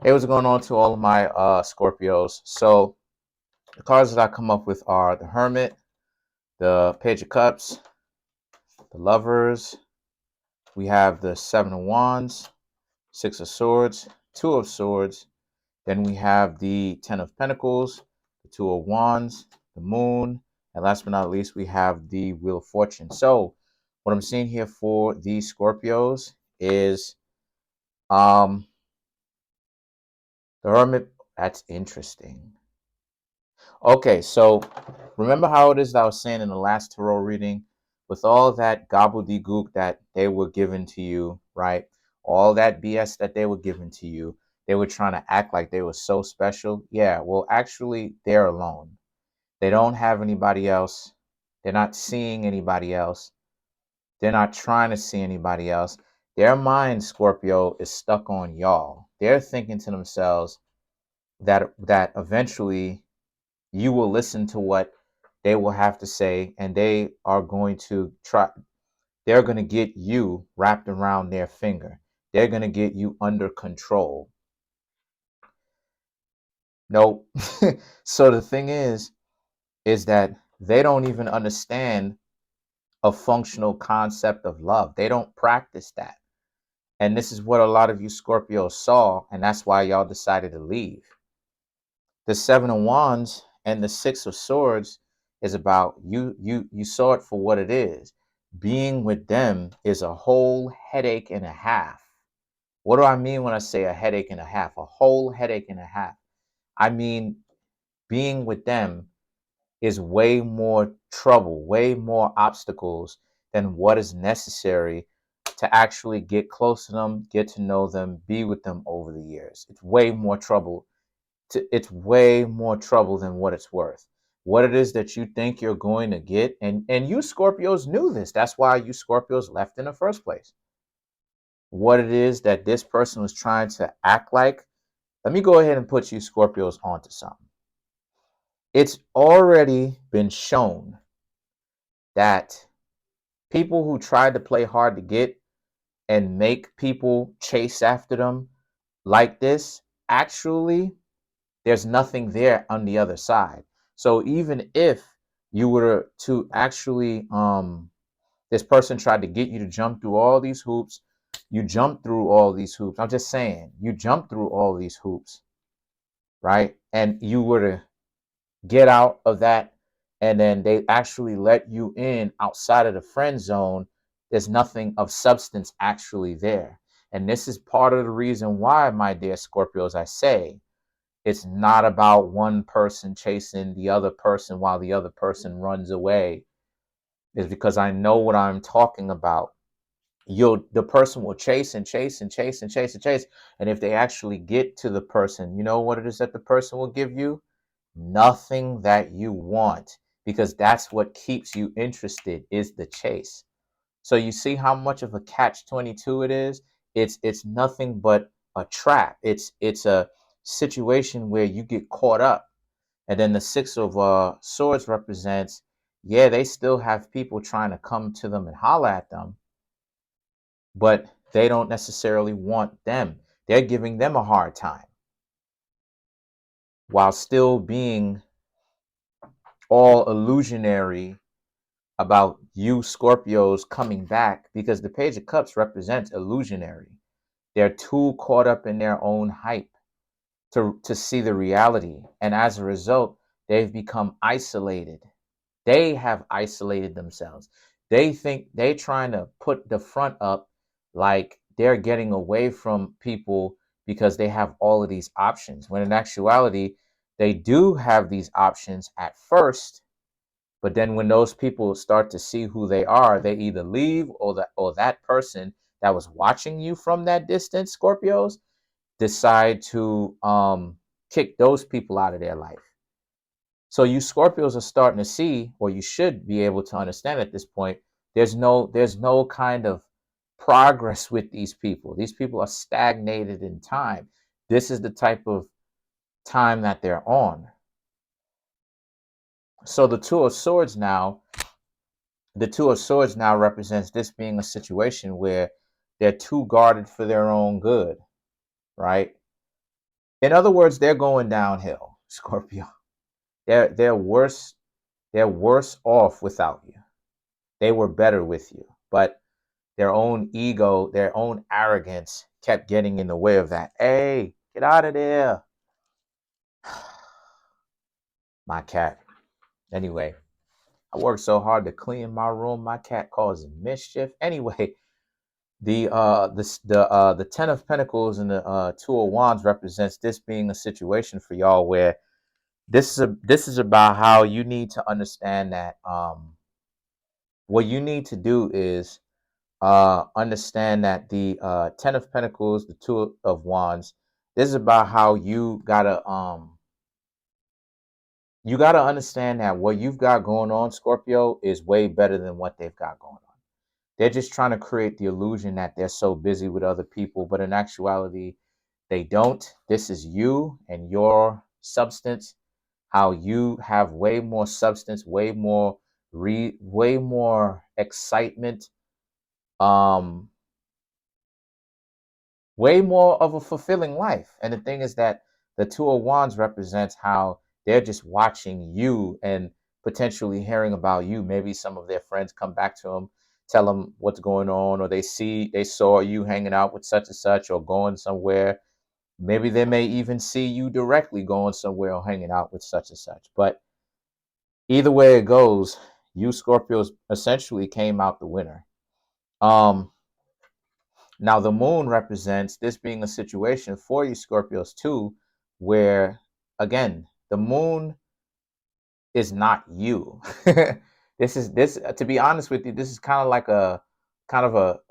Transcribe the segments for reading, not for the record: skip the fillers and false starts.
Hey, what's going on to all of my Scorpios? So the cards that I come up with are the Hermit, the Page of Cups, the Lovers. We have the Seven of Wands, Six of Swords, Two of Swords. Then we have the Ten of Pentacles, the Two of Wands, the Moon, and last but not least, we have the Wheel of Fortune. So what I'm seeing here for these Scorpios is the Hermit. That's interesting. Okay, so remember how it is that I was saying in the last tarot reading, with all that gobbledygook that they were giving to you, right? All that BS that they were giving to you, they were trying to act like they were so special. Yeah, well, actually, they're alone. They don't have anybody else. They're not seeing anybody else. They're not trying to see anybody else. Their mind, Scorpio, is stuck on y'all. They're thinking to themselves that eventually you will listen to what they will have to say, and they are going to try, they're going to get you wrapped around their finger. They're going to get you under control. Nope. So the thing is that they don't even understand a functional concept of love. They don't practice that. And this is what a lot of you Scorpios saw, and that's why y'all decided to leave. The Seven of Wands and the Six of Swords is about you saw it for what it is. Being with them is a whole headache and a half. What do I mean when I say a headache and a half? A whole headache and a half. I mean, being with them is way more trouble, way more obstacles than what is necessary to actually get close to them, get to know them, be with them over the years. It's way more trouble. It's way more trouble than what it's worth. What it is that you think you're going to get, and you Scorpios knew this. That's why you Scorpios left in the first place. What it is that this person was trying to act like. Let me go ahead and put you Scorpios onto something. It's already been shown that people who tried to play hard to get and make people chase after them like this, actually there's nothing there on the other side. So even if you were to actually this person tried to get you to jump through all these hoops, you jump through all these hoops. I'm just saying, you jump through all these hoops, right? And you were to get out of that, and then they actually let you in outside of the friend zone. There's nothing of substance actually there. And this is part of the reason why, my dear Scorpios, I say it's not about one person chasing the other person while the other person runs away. Is because I know what I'm talking about. The person will chase and chase and chase and chase and chase. And if they actually get to the person, you know what it is that the person will give you? Nothing that you want, because that's what keeps you interested, is the chase. So you see how much of a catch-22 it is? It's nothing but a trap. It's a situation where you get caught up. And then the Six of Swords represents, yeah, they still have people trying to come to them and holler at them, but they don't necessarily want them. They're giving them a hard time while still being all illusionary about you Scorpios coming back, because the Page of Cups represents illusionary. They're too caught up in their own hype to see the reality. And as a result, they've become isolated. They have isolated themselves. They think they're trying to put the front up like they're getting away from people because they have all of these options. When in actuality, they do have these options at first, but then when those people start to see who they are, they either leave, or that person that was watching you from that distance, Scorpios, decide to kick those people out of their life. So you Scorpios are starting to see, or you should be able to understand at this point, there's no kind of progress with these people. These people are stagnated in time. This is the type of time that they're on. So the Two of Swords now represents this being a situation where they're too guarded for their own good, right? In other words, they're going downhill, Scorpio. They're worse off without you. They were better with you, but their own ego, their own arrogance kept getting in the way of that. Hey, get out of there. My cat. Anyway, I worked so hard to clean my room. My cat causing mischief. Anyway, the 10 of Pentacles and the 2 of Wands represents this being a situation for y'all where this is about how you need to understand that what you need to do is understand that the 10 of Pentacles, the 2 of Wands, this is about how you gotta understand that what you've got going on, Scorpio, is way better than what they've got going on. They're just trying to create the illusion that they're so busy with other people, but in actuality, they don't. This is you and your substance, how you have way more substance, way more excitement, um, way more of a fulfilling life. And the thing is that the 2 of Wands represents how they're just watching you and potentially hearing about you. Maybe some of their friends come back to them, tell them what's going on, or they saw you hanging out with such and such or going somewhere. Maybe they may even see you directly going somewhere or hanging out with such and such. But either way it goes, you Scorpios essentially came out the winner. Now, the moon represents this being a situation for you, Scorpios, too, where, again, the moon is not you. This, to be honest with you, this is kind of like a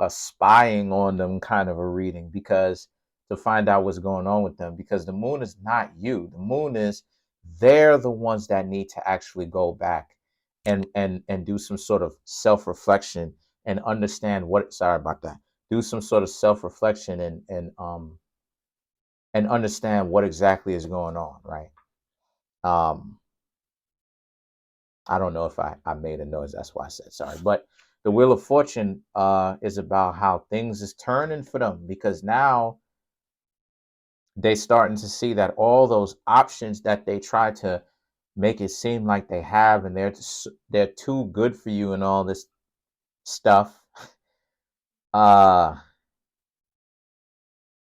spying on them kind of a reading, because to find out what's going on with them, because the moon is not you. The moon is, they're the ones that need to actually go back and do some sort of self-reflection and understand what, sorry about that, do some sort of self-reflection and understand what exactly is going on, right? I don't know if I made a noise. That's why I said sorry. But the Wheel of Fortune is about how things is turning for them, because now they starting to see that all those options that they try to make it seem like they have, and they're too good for you and all this stuff. Uh,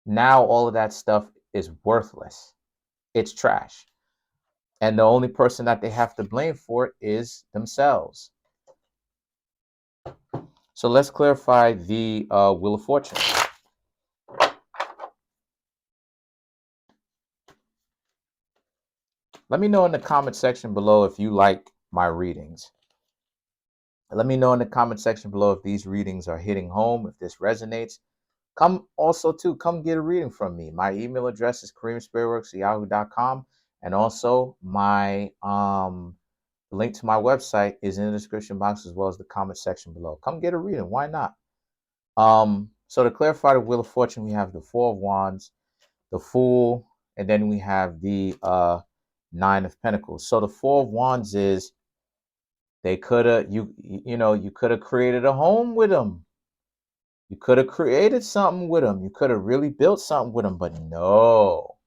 Now all of that stuff is worthless. It's trash. And the only person that they have to blame for it is themselves. So let's clarify the Wheel of Fortune. Let me know in the comment section below if you like my readings. Let me know in the comment section below if these readings are hitting home, if this resonates. Come get a reading from me. My email address is Kareemspiritworks@yahoo.com. And also my link to my website is in the description box, as well as the comment section below. Come get a reading. Why not? So to clarify the Wheel of Fortune, we have the 4 of Wands, the Fool, and then we have the 9 of Pentacles. So the 4 of Wands is, they could have, you could have created a home with them. You could have created something with them. You could have really built something with them, but no,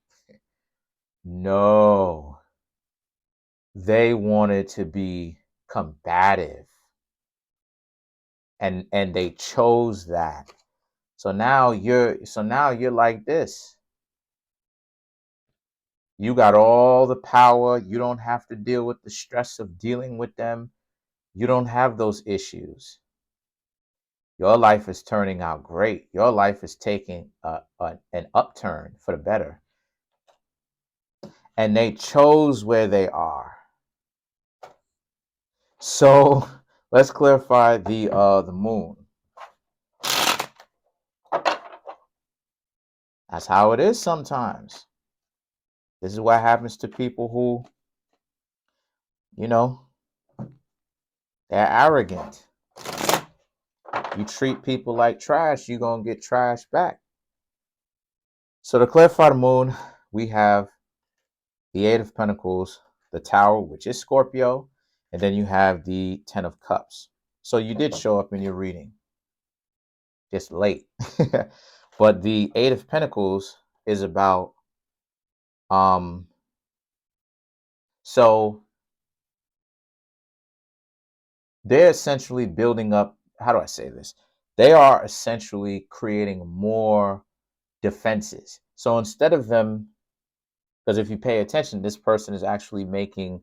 they wanted to be combative, and they chose that. So now you're like this. You got all the power. You don't have to deal with the stress of dealing with them. You don't have those issues. Your life is turning out great. Your life is taking an upturn for the better. And they chose where they are. So let's clarify the moon. That's how it is sometimes. This is what happens to people who, they're arrogant. You treat people like trash, you're going to get trash back. So to clarify the moon, we have the 8 of Pentacles, the Tower, which is Scorpio, and then you have the 10 of Cups. So you did show up in your reading, just late. But the 8 of Pentacles is about Um, so they're essentially building up, how do I say this? They are essentially creating more defenses. So instead of them, because if you pay attention, this person is actually making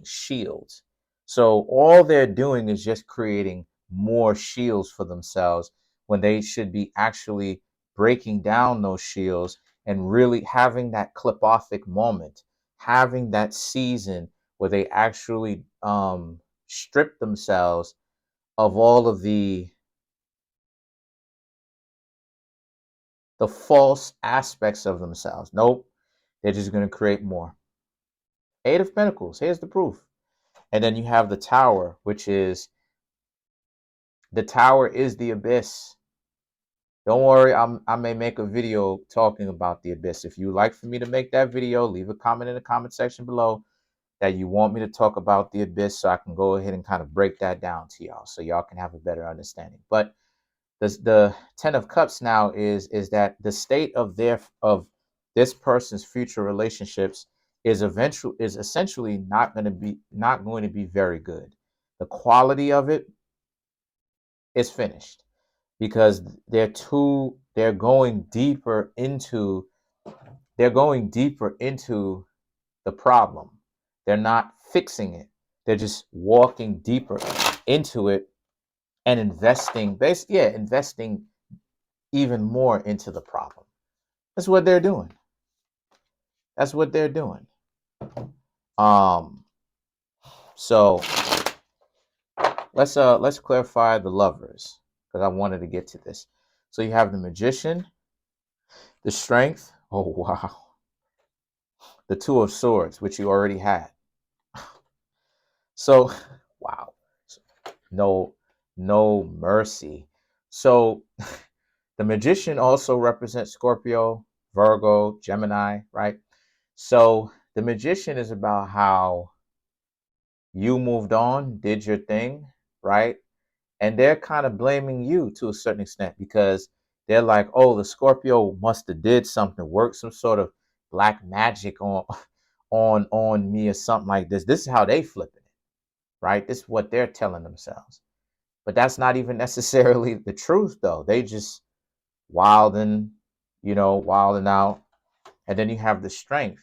shields. So all they're doing is just creating more shields for themselves when they should be actually breaking down those shields and really having that clipothic moment, having that season where they actually strip themselves of all of the false aspects of themselves. Nope, they're just going to create more. Eight of Pentacles, here's the proof. And then you have the Tower, which is the Tower is the abyss. Don't worry, I may make a video talking about the abyss. If you like for me to make that video, leave a comment in the comment section below that you want me to talk about the abyss so I can go ahead and kind of break that down to y'all so y'all can have a better understanding. But the Ten of Cups now is that the state of this person's future relationships is essentially not going to be very good. The quality of it is finished because they're going deeper into the problem. They're not fixing it. They're just walking deeper into it and investing even more into the problem. That's what they're doing. That's what they're doing. Um, so let's clarify the Lovers because I wanted to get to this. So you have the Magician, the Strength. Oh wow, the Two of Swords, which you already had. So wow, no, no mercy. So the Magician also represents Scorpio, Virgo, Gemini, right? So the Magician is about how you moved on, did your thing, right? And they're kind of blaming you to a certain extent because they're like, oh, the Scorpio must have did something, worked some sort of black magic on on me or something like this. This is how they flipping it, right? This is what they're telling themselves. But that's not even necessarily the truth though. They just wilding, wilding out. And then you have the Strength.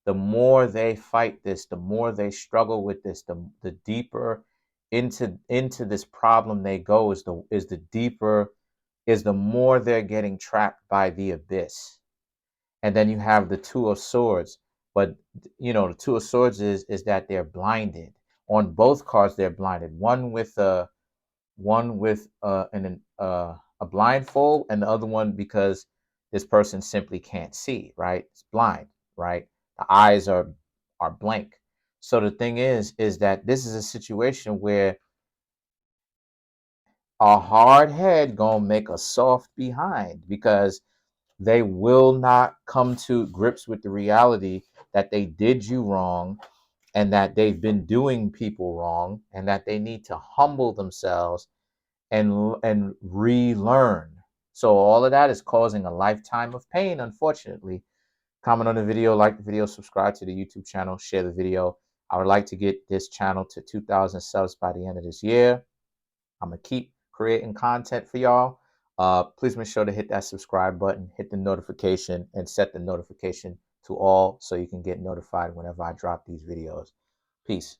The more they fight this, the more they struggle with this, the deeper into this problem they go is the more they're getting trapped by the abyss. And then you have the Two of Swords. But the Two of Swords is that they're blinded. On both cards, they're blinded. One with a blindfold, and the other one because this person simply can't see, right? It's blind, right? The eyes are blank. So the thing is that this is a situation where a hard head gonna make a soft behind because they will not come to grips with the reality that they did you wrong and that they've been doing people wrong and that they need to humble themselves and relearn. So all of that is causing a lifetime of pain, unfortunately. Comment on the video, like the video, subscribe to the YouTube channel, share the video. I would like to get this channel to 2,000 subs by the end of this year. I'm going to keep creating content for y'all. Please make sure to hit that subscribe button, hit the notification, and set the notification to all so you can get notified whenever I drop these videos. Peace.